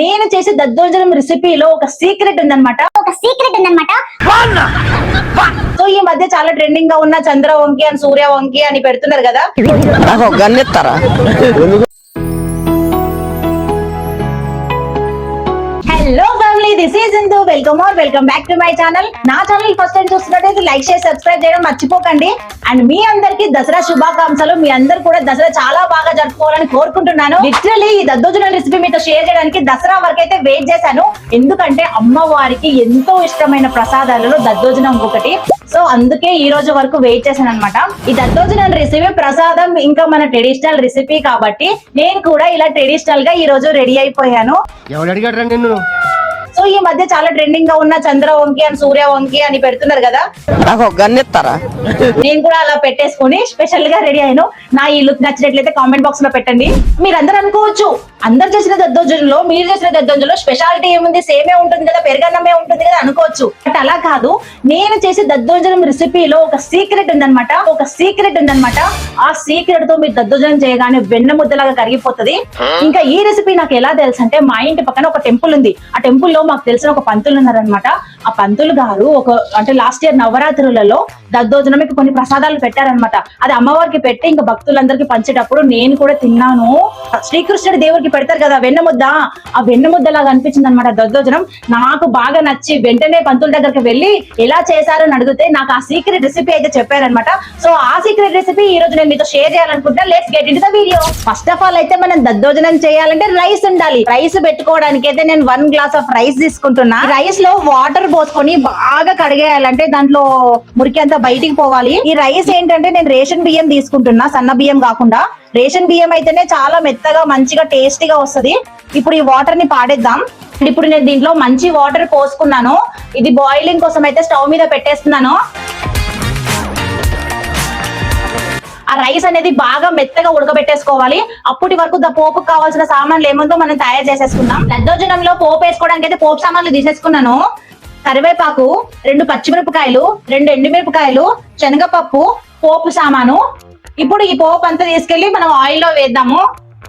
నేను చేసే దద్దోజనం రెసిపీలో ఒక సీక్రెట్ ఉందన్నమాట. సో ఈ మధ్య చాలా ట్రెండింగ్ గా ఉన్న చంద్ర వంకి అని సూర్య వంకి అని పెడుతున్నారు కదా. Hello family, this is Indu. Welcome back to my channel. నా ఛానల్ ఫస్ట్ టైం చూస్తున్నట్టయితే లైక్ చేసి సబ్స్క్రైబ్ చేయడం మర్చిపోకండి. అండ్ మీ అందరికి దసరా శుభాకాంక్షలు. మీ అందరు కూడా దసరా చాలా బాగా జరుపుకోవాలని కోరుకుంటున్నాను. లిటరలీ ఈ దద్దోజనం రెసిపీ మీతో షేర్ చేయడానికి దసరా వరకు అయితే వెయిట్ చేశాను. ఎందుకంటే అమ్మవారికి ఎంతో ఇష్టమైన ప్రసాదాలలో దద్దోజనం ఒకటి. సో అందుకే ఈ రోజు వరకు వెయిట్ చేశాను అనమాట. ఈ దద్దోజనం రెసిపీ ప్రసాదం ఇంకా మన ట్రెడిషనల్ రెసిపీ కాబట్టి నేను కూడా ఇలా ట్రెడిషనల్ గా ఈ రోజు రెడీ అయిపోయాను. సో ఈ మధ్య చాలా ట్రెండింగ్ గా ఉన్న చంద్ర వంకి అని సూర్య వంకి అని పెడుతున్నారు కదా. నేను కూడా అలా పెట్టేసుకుని స్పెషల్ గా రెడీ అయ్యాను. నా ఈ లుక్ నచ్చినట్లయితే కామెంట్ బాక్స్ లో పెట్టండి. మీరందరూ అనుకోవచ్చు, అందరు చేసిన దద్దోజనంలో మీరు చేసిన దద్దోజనంలో స్పెషాలిటీ ఏముంది, సేమే ఉంటుంది కదా, పెరుగన్నమే ఉంటుంది కదా అనుకోవచ్చు. బట్ అలా కాదు. నేను చేసే దద్దోజనం రెసిపీలో ఒక సీక్రెట్ ఉందన్నమాట. ఆ సీక్రెట్ తో మీరు దద్దోజనం చేయగానే వెన్న ముద్దలాగా కరిగిపోతుంది. ఇంకా ఈ రెసిపీ నాకు ఎలా తెలుసు అంటే, మా ఇంటి పక్కన ఒక టెంపుల్ ఉంది. ఆ టెంపుల్ లో మాకు తెలిసిన ఒక పంతులు ఉన్నారనమాట. ఆ పంతులు గారు అంటే లాస్ట్ ఇయర్ నవరాత్రులలో దద్దోజనం కొన్ని ప్రసాదాలు పెట్టారనమాట. అది అమ్మవారికి పెట్టి ఇంకా భక్తులందరికీ పంచేటప్పుడు నేను కూడా తిన్నాను. శ్రీకృష్ణుడి దేవుడికి పెడతారు కదా వెన్న ముద్ద, ఆ వెన్న ముద్ద లాగా అనిపించింది అనమాట దద్దోజనం. నాకు బాగా నచ్చి వెంటనే పంతుల దగ్గరికి వెళ్ళి ఎలా చేశారని అడిగితే నాకు ఆ సీక్రెట్ రెసిపీ అయితే చెప్పారనమాట. సో ఆ సీక్రెట్ రెసిపీ ఈ రోజు నేను మీతో షేర్ చేయాలనుకుంటా. Let's get into the video. First of all అయితే మనం దద్దోజనం చేయాలంటే రైస్ ఉండాలి. రైస్ పెట్టుకోవడానికి అయితే నేను 1 గ్లాస్ ఆఫ్ రైస్ తీసుకుంటున్నా. రైస్ లో వాటర్ పోసుకొని బాగా కడిగేయాలంటే దాంట్లో మురికి అంతా బయటికి పోవాలి. ఈ రైస్ ఏంటంటే నేను రేషన్ బియ్యం తీసుకుంటున్నా, సన్న బియ్యం కాకుండా. రేషన్ బియ్యం అయితేనే చాలా మెత్తగా మంచిగా టేస్టీగా వస్తుంది. ఇప్పుడు ఈ వాటర్ ని పాడేద్దాం. ఇప్పుడు నేను దీంట్లో మంచి వాటర్ పోసుకున్నాను. ఇది బాయిలింగ్ కోసం అయితే స్టవ్ మీద పెట్టేస్తున్నాను. ఆ రైస్ అనేది బాగా మెత్తగా ఉడకబెట్టేసుకోవాలి. అప్పటి వరకు పోపు కావాల్సిన సామాన్లు ఏముందో మనం తయారు చేసేసుకుందాం. దద్దోజనంలో పోపు వేసుకోవడానికి అయితే పోపు సామాన్లు తీసేసుకున్నాను. కరివేపాకు, 2 పచ్చిమిరపకాయలు, 2 ఎండుమిరపకాయలు, శనగపప్పు, పోపు సామాను. ఇప్పుడు ఈ పోపు అంతా తీసుకెళ్లి మనం ఆయిల్లో వేద్దాము.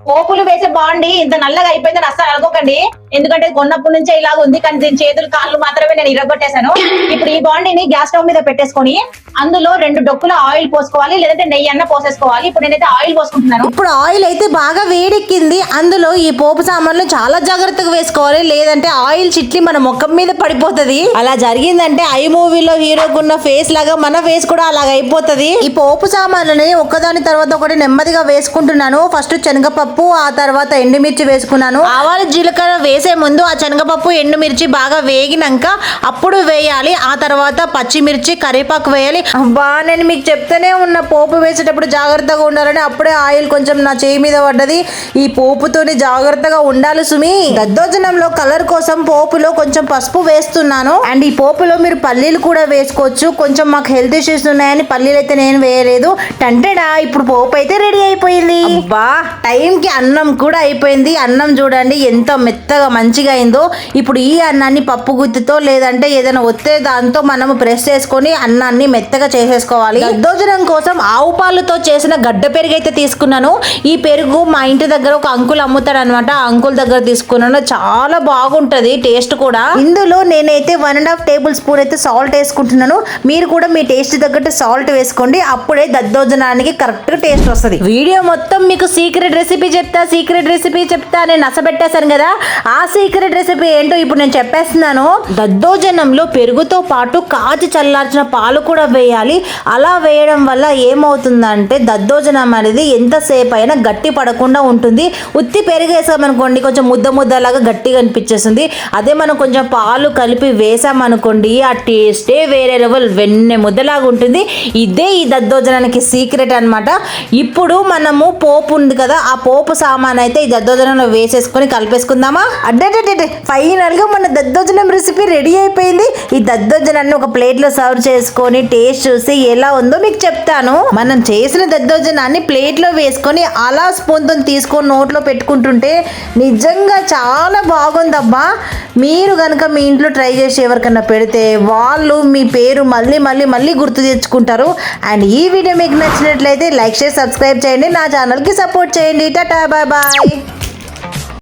పోపులు వేసే బాండి ఇంత నల్లగా అయిపోయిందని అస్సలు అనుకోకండి. ఎందుకంటే కొన్నప్పటి నుంచే ఇలాగ ఉంది, కానీ దీని చేతులు కాళ్ళు మాత్రమే నేను ఇరగొట్టేశాను. ఇప్పుడు ఈ బాండిని గ్యాస్ స్టవ్ మీద పెట్టేసుకొని అందులో 2 డొక్కుల ఆయిల్ పోసుకోవాలి, లేదంటే నెయ్యి అన్న పోసేసుకోవాలి. ఇప్పుడు నేనైతే ఆయిల్ పోసుకుంటున్నాను. ఇప్పుడు ఆయిల్ అయితే బాగా వేడెక్కింది. అందులో ఈ పోపు సామాన్లు చాలా జాగ్రత్తగా వేసుకోవాలి, లేదంటే ఆయిల్ చిట్లి మన ముఖం మీద పడిపోతుంది. అలా జరిగిందంటే ఐ మూవీలో హీరోకున్న ఫేస్ లాగా మన ఫేస్ కూడా అలాగ అయిపోతుంది. ఈ పోపు సామాన్లని ఒక్కదాని తర్వాత ఒకటి నెమ్మదిగా వేసుకుంటున్నాను. ఫస్ట్ శనగపప్పు, ఆ తర్వాత ఎండుమిర్చి వేసుకున్నాను. ఆవాలు జీలకర్ర వేసే ముందు ఆ శనగపప్పు ఎండుమిర్చి బాగా వేగినాక అప్పుడు వేయాలి. ఆ తర్వాత పచ్చిమిర్చి, కరివేపాకు వేయాలి. అబ్బా, నేను మీకు చెప్తూనే ఉన్న పోపు వేసేటప్పుడు జాగ్రత్తగా ఉండాలని. అప్పుడే ఆయిల్ కొంచెం నా చేయి మీద పడ్డది. ఈ పోపుతోని జాగ్రత్తగా ఉండాలి సుమి. దద్దోజనంలో కలర్ కోసం పోపులో కొంచెం పసుపు వేస్తున్నాను. అండ్ ఈ పోపులో మీరు పల్లీలు కూడా వేసుకోవచ్చు. కొంచెం మాకు హెల్త్ ఇష్యూస్ ఉన్నాయని పల్లీలు అయితే నేను వేయలేదు. టంటెడా, ఇప్పుడు పోపు అయితే రెడీ అయిపోయింది. అబ్బా, టైంకి అన్నం కూడా అయిపోయింది. అన్నం చూడండి ఎంత మెత్తగా మంచిగా అయిందో. ఇప్పుడు ఈ అన్నాన్ని పప్పు గుత్తితో లేదంటే ఏదైనా ఒత్తే దాంతో మనము ప్రెస్ చేసుకొని అన్నాన్ని మెత్తగా చేసేసుకోవాలి. దద్దోజనం కోసం ఆవు పాలతో చేసిన గడ్డ పెరుగు అయితే తీసుకున్నాను. ఈ పెరుగు మా ఇంటి దగ్గర ఒక అంకుల్ అమ్ముతాడు అనమాట. ఆ అంకుల్ దగ్గర తీసుకున్నాను. చాలా బాగుంటది టేస్ట్ కూడా. ఇందులో నేనైతే 1.5 టేబుల్ స్పూన్ అయితే సాల్ట్ వేసుకుంటున్నాను. మీరు కూడా మీ టేస్ట్ తగ్గట్టు సాల్ట్ వేసుకోండి. అప్పుడే దద్దోజనానికి కరెక్ట్ గా టేస్ట్ వస్తుంది. వీడియో మొత్తం మీకు సీక్రెట్ రెసిపీ చెప్తా నేను నసబెట్టేశాను కదా. ఆ సీక్రెట్ రెసిపీ ఏంటో ఇప్పుడు నేను చెప్పేస్తున్నాను. దద్దోజనంలో పెరుగుతో పాటు కాచి చల్లార్చిన పాలు కూడా వేయాలి. అలా వేయడం వల్ల ఏమవుతుందంటే దద్దోజనం అనేది ఎంతసేపు అయినా గట్టి పడకుండా ఉంటుంది. ఉత్తి పెరుగు వేసామనుకోండి కొంచెం ముద్దలాగా గట్టిగా అనిపించేస్తుంది. అదే మనం కొంచెం పాలు కలిపి వేసామనుకోండి ఆ టేస్టే వేరే లెవెల్, వెన్నె ముద్దలాగా ఉంటుంది. ఇదే ఈ దద్దోజనానికి సీక్రెట్ అనమాట. ఇప్పుడు మనము పోపు ఉంది కదా, ఆ పోపు సామాన్ అయితే ఈ దద్దోజనంలో వేసేసుకొని కలిపేసుకుందామా. అడ్డే ఫైనల్ గా మన దద్దోజనం రెసిపీ రెడీ అయిపోయింది. ఈ దద్దోజనాన్ని ఒక ప్లేట్ లో సర్వ్ చేసుకొని టేస్ట్ చూసి ఎలా ఉందో మీకు చెప్తాను. మనం చేసిన దద్దోజనాన్ని ప్లేట్ లో వేసుకొని అలా స్పూన్ తో తీసుకొని నోట్లో పెట్టుకుంటుంటే నిజంగా చాలా బాగుందబ్బా. మీరు కనుక మీ ఇంట్లో ట్రై చేసి ఎవరికన్నా పెడితే వాళ్ళు మీ పేరు మళ్ళీ గుర్తు తెచ్చుకుంటారు. అండ్ ఈ వీడియో మీకు నచ్చినట్లయితే లైక్ చేసి సబ్స్క్రైబ్ చేయండి. నా ఛానల్ కి సపోర్ట్ చేయండి. Tata, bye bye.